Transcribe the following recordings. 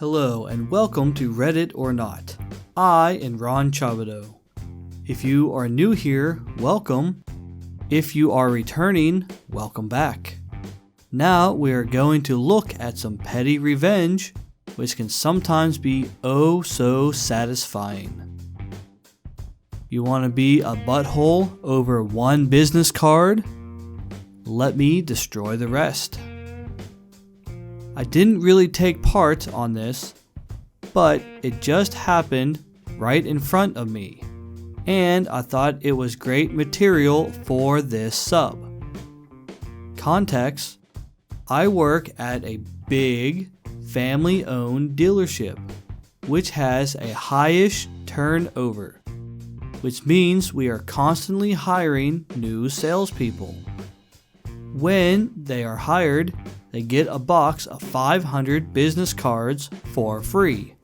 Hello and welcome to Reddit or Not. I am Ron Chabuduo. If you are new here, welcome. If you are returning, welcome back. Now we are going to look at some petty revenge, which can sometimes be oh so satisfying. You want to be a butthole over one business card? Let me destroy the rest. I didn't really take part on this, but it just happened right in front of me, and I thought it was great material for this sub. Context: I work at a big, family-owned dealership, which has a high-ish turnover, which means we are constantly hiring new salespeople. When they are hired, they get a box of 500 business cards for free.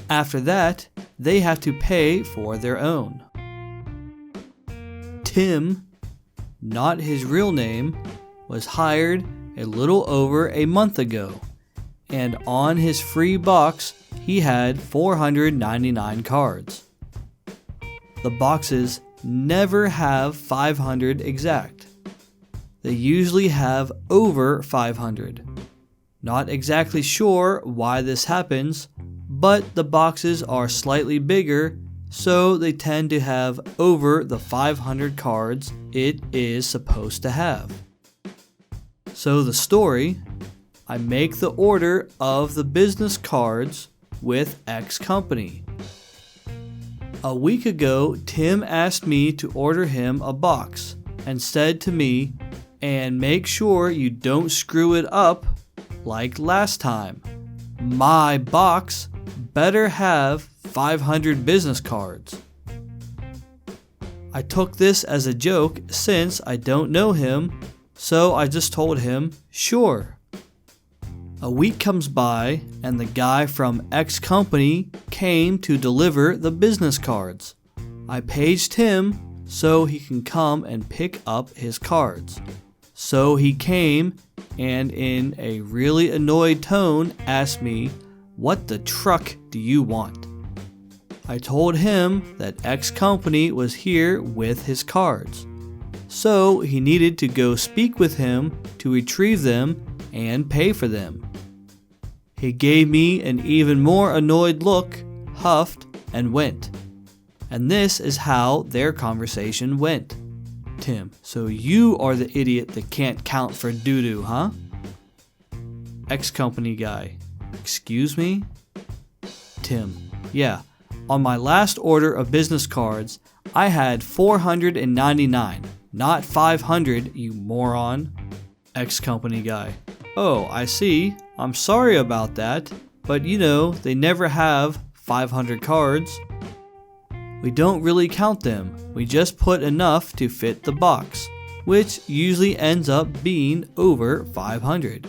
After that, they have to pay for their own. Tim, not his real name, was hired a little over a month ago, and on his free box, he had 499 cards. The boxes never have 500 exact. They usually have over 500. Not exactly sure why this happens, but the boxes are slightly bigger, so they tend to have over the 500 cards it is supposed to have. So the story: I make the order of the business cards with X company. A week ago, Tim asked me to order him a box and said to me, "And make sure you don't screw it up like last time. My box better have 500 business cards." I took this as a joke since I don't know him, so I just told him, "Sure." A week comes by and the guy from X company came to deliver the business cards. I paged him so he can come and pick up his cards. So he came and in a really annoyed tone asked me, "What the truck do you want?" I told him that X company was here with his cards, so he needed to go speak with him to retrieve them and pay for them. He gave me an even more annoyed look, huffed, and went. And this is how their conversation went. Tim: "So you are the idiot that can't count for doo-doo, huh?" X company guy: "Excuse me?" Tim: "Yeah, on my last order of business cards, I had 499, not 500, you moron." X company guy: "Oh, I see. I'm sorry about that, but they never have 500 cards. We don't really count them, we just put enough to fit the box, which usually ends up being over 500.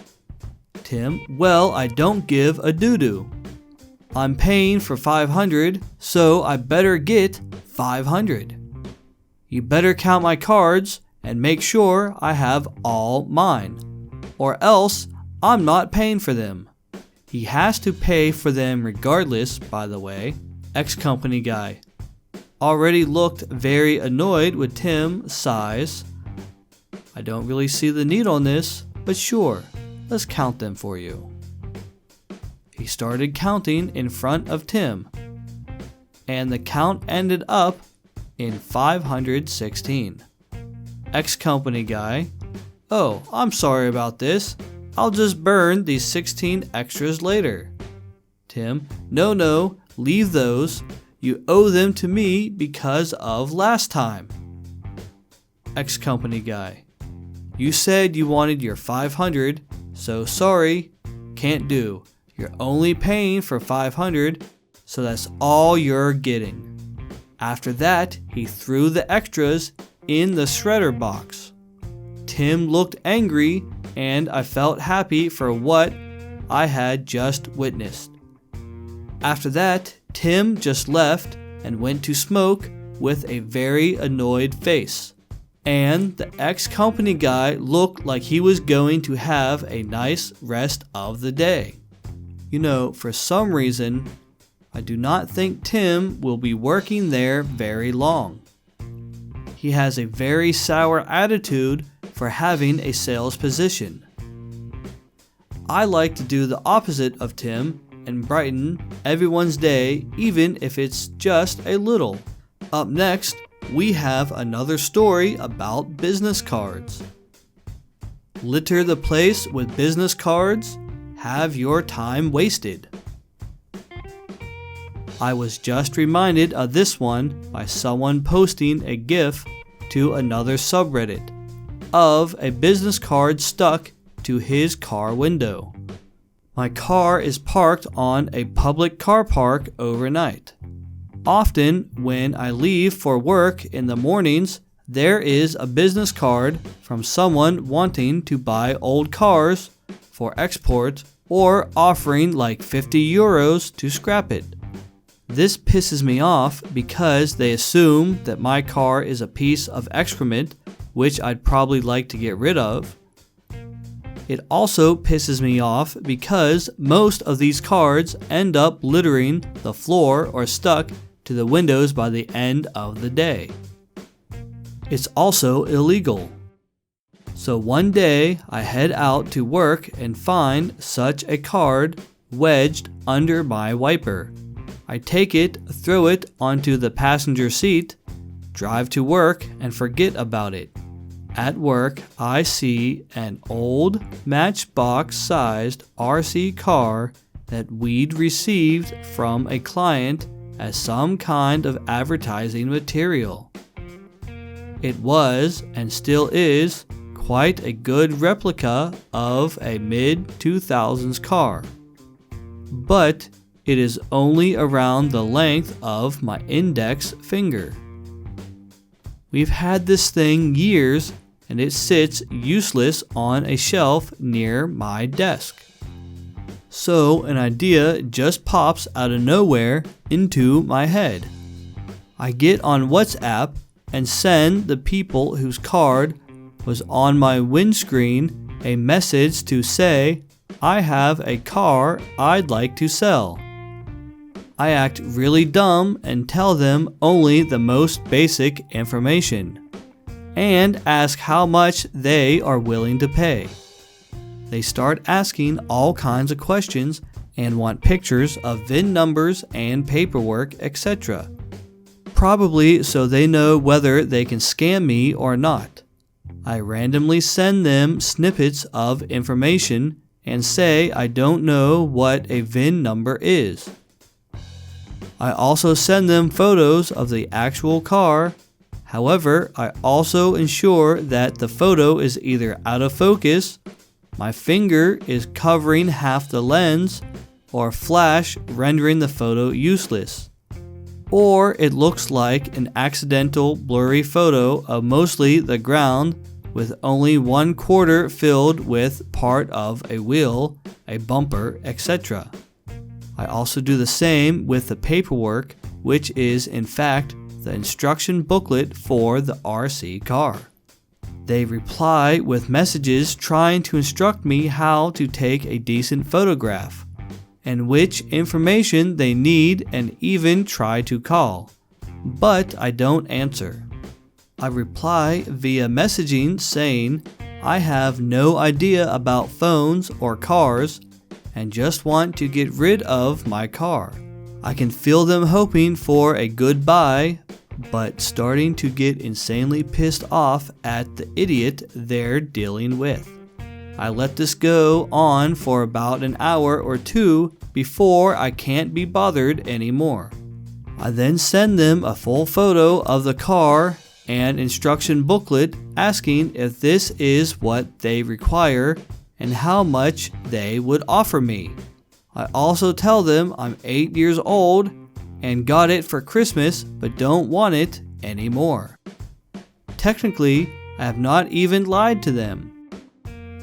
Tim: "Well, I don't give a doo-doo. I'm paying for 500, so I better get 500. You better count my cards and make sure I have all mine, or else I'm not paying for them." He has to pay for them regardless, by the way. X company guy already looked very annoyed with Tim's size. "I don't really see the need on this, but sure, let's count them for you." He started counting in front of Tim, and the count ended up in 516. X company guy: "Oh, I'm sorry about this. I'll just burn these 16 extras later." Tim: No, leave those. You owe them to me because of last time." X company guy: "You said you wanted your 500, so sorry, can't do. You're only paying for 500, so that's all you're getting." After that, he threw the extras in the shredder box. Tim looked angry, and I felt happy for what I had just witnessed. After that, Tim just left and went to smoke with a very annoyed face, and the ex-company guy looked like he was going to have a nice rest of the day. For some reason, I do not think Tim will be working there very long. He has a very sour attitude for having a sales position. I like to do the opposite of Tim and brighten everyone's day, even if it's just a little. Up next, we have another story about business cards. Litter the place with business cards? Have your time wasted. I was just reminded of this one by someone posting a GIF to another subreddit of a business card stuck to his car window. My car is parked on a public car park overnight. Often, when I leave for work in the mornings, there is a business card from someone wanting to buy old cars for export or offering like 50 euros to scrap it. This pisses me off because they assume that my car is a piece of excrement, which I'd probably like to get rid of. It also pisses me off because most of these cards end up littering the floor or stuck to the windows by the end of the day. It's also illegal. So one day I head out to work and find such a card wedged under my wiper. I take it, throw it onto the passenger seat, drive to work, and forget about it. At work, I see an old matchbox-sized RC car that we'd received from a client as some kind of advertising material. It was, and still is, quite a good replica of a mid-2000s car. But it is only around the length of my index finger. We've had this thing years, and it sits useless on a shelf near my desk. So an idea just pops out of nowhere into my head. I get on WhatsApp and send the people whose card was on my windscreen a message to say, I have a car I'd like to sell. I act really dumb and tell them only the most basic information, and ask how much they are willing to pay. They start asking all kinds of questions and want pictures of VIN numbers and paperwork, etc. Probably so they know whether they can scam me or not. I randomly send them snippets of information and say I don't know what a VIN number is. I also send them photos of the actual car. However, I also ensure that the photo is either out of focus, my finger is covering half the lens, or flash rendering the photo useless. Or it looks like an accidental blurry photo of mostly the ground with only 1/4 filled with part of a wheel, a bumper, etc. I also do the same with the paperwork, which is in fact the instruction booklet for the RC car. They reply with messages trying to instruct me how to take a decent photograph, and which information they need, and even try to call. But I don't answer. I reply via messaging saying I have no idea about phones or cars and just want to get rid of my car. I can feel them hoping for a goodbye, but starting to get insanely pissed off at the idiot they're dealing with. I let this go on for about an hour or two before I can't be bothered anymore. I then send them a full photo of the car and instruction booklet asking if this is what they require and how much they would offer me. I also tell them I'm 8 years old and got it for Christmas but don't want it anymore. Technically, I have not even lied to them.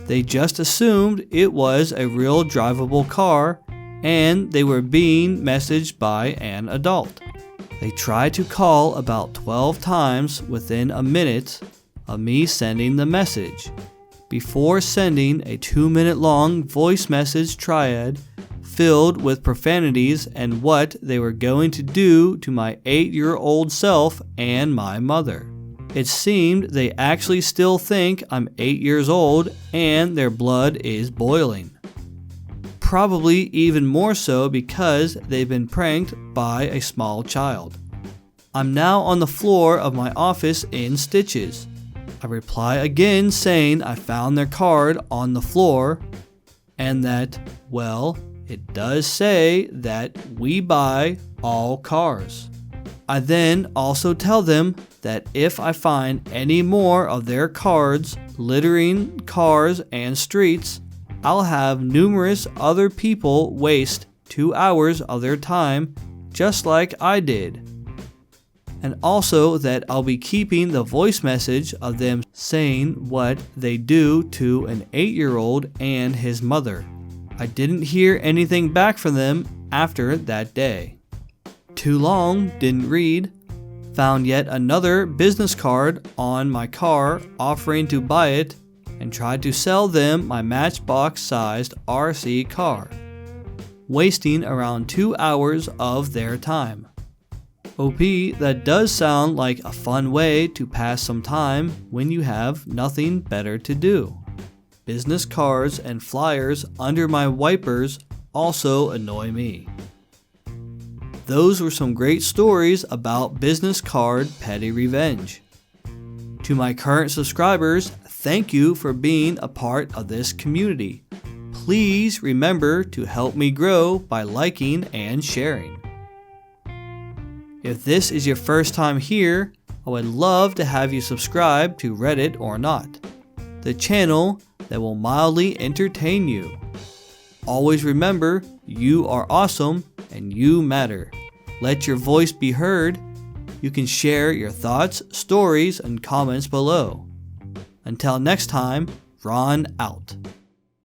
They just assumed it was a real drivable car and they were being messaged by an adult. They tried to call about 12 times within a minute of me sending the message, before sending a 2-minute long voice message triad filled with profanities and what they were going to do to my 8-year-old self and my mother. It seemed they actually still think I'm 8 years old and their blood is boiling. Probably even more so because they've been pranked by a small child. I'm now on the floor of my office in stitches. I reply again saying I found their card on the floor and that, well, it does say that we buy all cars. I then also tell them that if I find any more of their cards littering cars and streets, I'll have numerous other people waste 2 hours of their time just like I did. And also that I'll be keeping the voice message of them saying what they do to an 8-year-old and his mother. I didn't hear anything back from them after that day. Too long, didn't read. Found yet another business card on my car offering to buy it and tried to sell them my Matchbox-sized RC car, wasting around 2 hours of their time. OP, that does sound like a fun way to pass some time when you have nothing better to do. Business cards and flyers under my wipers also annoy me. Those were some great stories about business card petty revenge. To my current subscribers, thank you for being a part of this community. Please remember to help me grow by liking and sharing. If this is your first time here, I would love to have you subscribe to Reddit or Not, the channel that will mildly entertain you. Always remember, you are awesome and you matter. Let your voice be heard. You can share your thoughts, stories, and comments below. Until next time, Ron out.